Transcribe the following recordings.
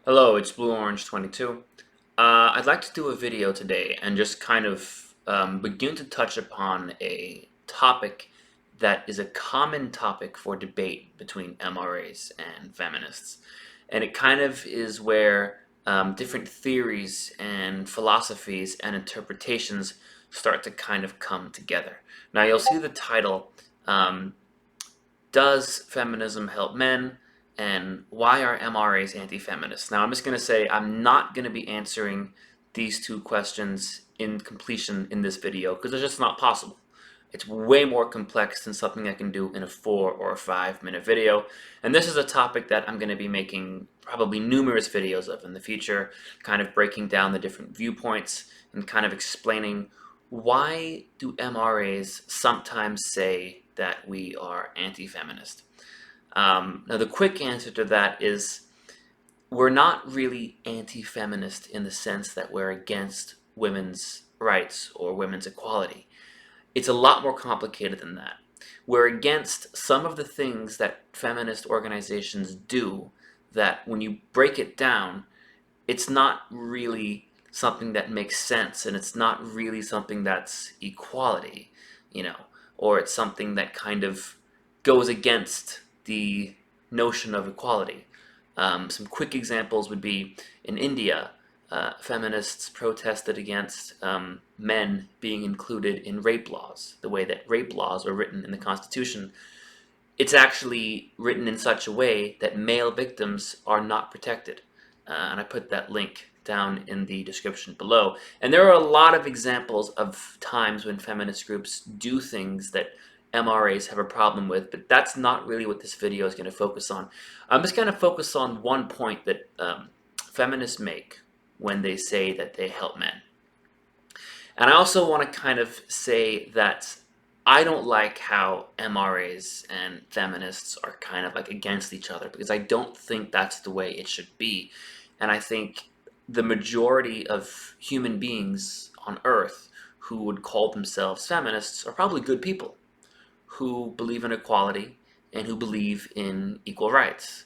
Hello, it's Blue Orange 22. I'd like to do a video today and just kind of begin to touch upon a topic that is a common topic for debate between MRAs and feminists. And it kind of is where different theories and philosophies and interpretations start to kind of come together. Now, you'll see the title, um, Does Feminism Help Men? And why are MRAs anti-feminist? Now, I'm just going to say I'm not going to be answering these two questions in completion in this video because it's just not possible. It's way more complex than something I can do in a 4 or 5 minute video. And this is a topic that I'm going to be making probably numerous videos of in the future, kind of breaking down the different viewpoints and kind of explaining why do MRAs sometimes say that we are anti-feminist. Now, the quick answer to that is we're not really anti-feminist in the sense that we're against women's rights or women's equality. It's a lot more complicated than that. We're against some of the things that feminist organizations do that when you break it down, it's not really something that makes sense, and it's not really something that's equality, you know, or it's something that kind of goes against the notion of equality. Some quick examples would be in India, feminists protested against men being included in rape laws. The way that rape laws are written in the Constitution, it's actually written in such a way that male victims are not protected. And I put that link down in the description below. And there are a lot of examples of times when feminist groups do things that MRAs have a problem with, but that's not really what this video is going to focus on. I'm just going to focus on one point that feminists make when they say that they help men. And I also want to kind of say that I don't like how MRAs and feminists are kind of like against each other, because I don't think that's the way it should be. And I think the majority of human beings on Earth who would call themselves feminists are probably good people who believe in equality and who believe in equal rights.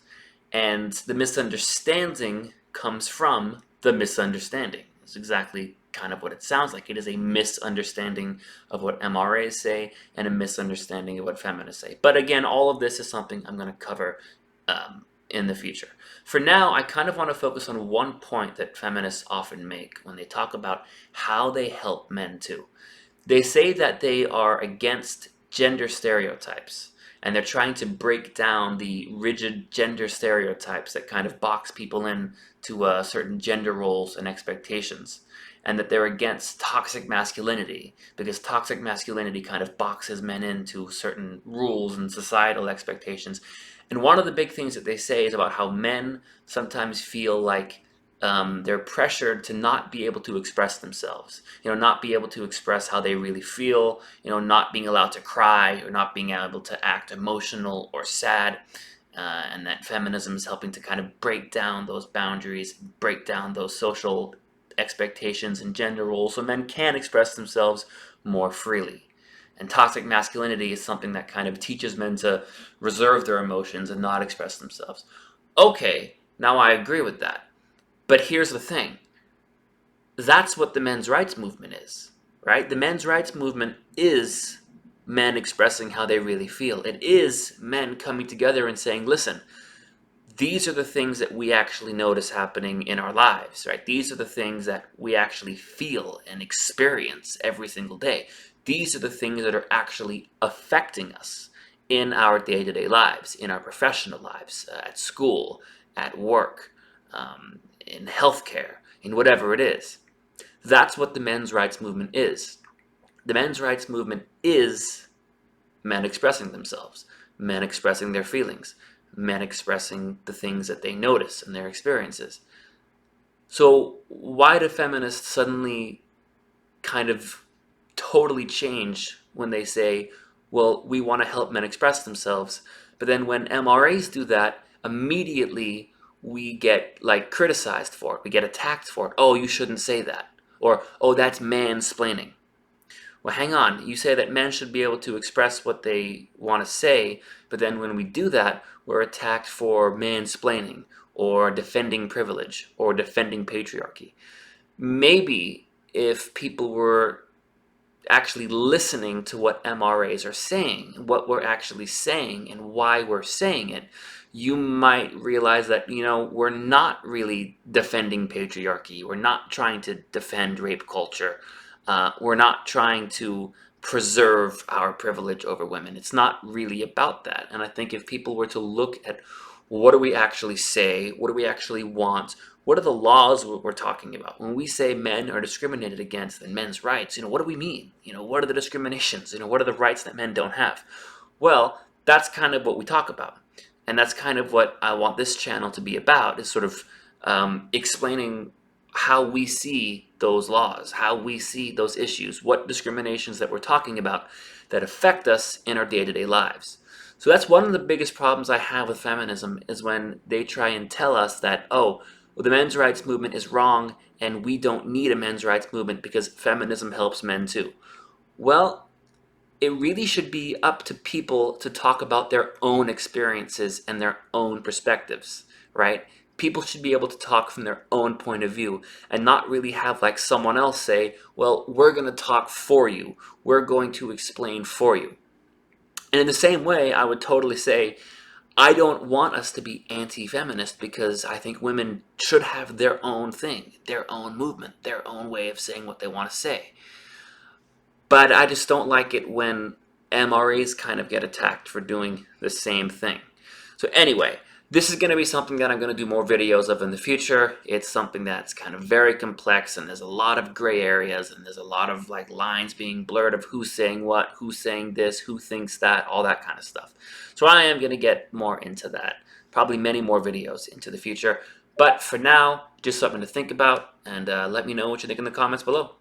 And the misunderstanding comes from the misunderstanding. It's exactly kind of what it sounds like. It is a misunderstanding of what MRAs say and a misunderstanding of what feminists say. But again, all of this is something I'm going to cover in the future. For now, I kind of want to focus on one point that feminists often make when they talk about how they help men too. They say that they are against gender stereotypes, and they're trying to break down the rigid gender stereotypes that kind of box people in to certain gender roles and expectations, and that they're against toxic masculinity because toxic masculinity kind of boxes men into certain rules and societal expectations. And one of the big things that they say is about how men sometimes feel like they're pressured to not be able to express themselves, not be able to express how they really feel, not being allowed to cry or not being able to act emotional or sad. And that feminism is helping to kind of break down those boundaries, break down those social expectations and gender roles so men can express themselves more freely. And toxic masculinity is something that kind of teaches men to reserve their emotions and not express themselves. Okay, now I agree with that. But here's the thing. That's what the men's rights movement is, right? The men's rights movement is men expressing how they really feel. It is men coming together and saying, listen, these are the things that we actually notice happening in our lives, right? These are the things that we actually feel and experience every single day. These are the things that are actually affecting us in our day-to-day lives, in our professional lives, at school, at work, in healthcare, in whatever it is. That's what the men's rights movement is. The men's rights movement is men expressing themselves, men expressing their feelings, men expressing the things that they notice in their experiences. So why do feminists suddenly kind of totally change when they say, well, we want to help men express themselves, but then when MRAs do that, immediately we get like criticized for it, we get attacked for it. Oh, you shouldn't say that. Or, oh, that's mansplaining. Well, hang on. You say that men should be able to express what they want to say, but then when we do that, we're attacked for mansplaining or defending privilege or defending patriarchy. Maybe if people were actually listening to what MRAs are saying, what we're actually saying, and why we're saying it, you might realize that, we're not really defending patriarchy. We're not trying to defend rape culture. We're not trying to preserve our privilege over women. It's not really about that. And I think if people were to look at what do we actually say, what do we actually want, what are the laws we're talking about? When we say men are discriminated against and men's rights, what do we mean? What are the discriminations? What are the rights that men don't have? Well, that's kind of what we talk about. And that's kind of what I want this channel to be about, is sort of explaining how we see those laws, how we see those issues, what discriminations that we're talking about that affect us in our day-to-day lives. So that's one of the biggest problems I have with feminism, is when they try and tell us that, oh, well, the men's rights movement is wrong and we don't need a men's rights movement because feminism helps men too. Well, it really should be up to people to talk about their own experiences and their own perspectives, right? People should be able to talk from their own point of view and not really have like someone else say, well, we're going to talk for you. We're going to explain for you. And in the same way, I would totally say, I don't want us to be anti-feminist because I think women should have their own thing, their own movement, their own way of saying what they want to say. But I just don't like it when MRAs kind of get attacked for doing the same thing. So anyway, this is going to be something that I'm going to do more videos of in the future. It's something that's kind of very complex, and there's a lot of gray areas, and there's a lot of like lines being blurred of who's saying what, who's saying this, who thinks that, all that kind of stuff. So I am going to get more into that, probably many more videos into the future. But for now, just something to think about, and let me know what you think in the comments below.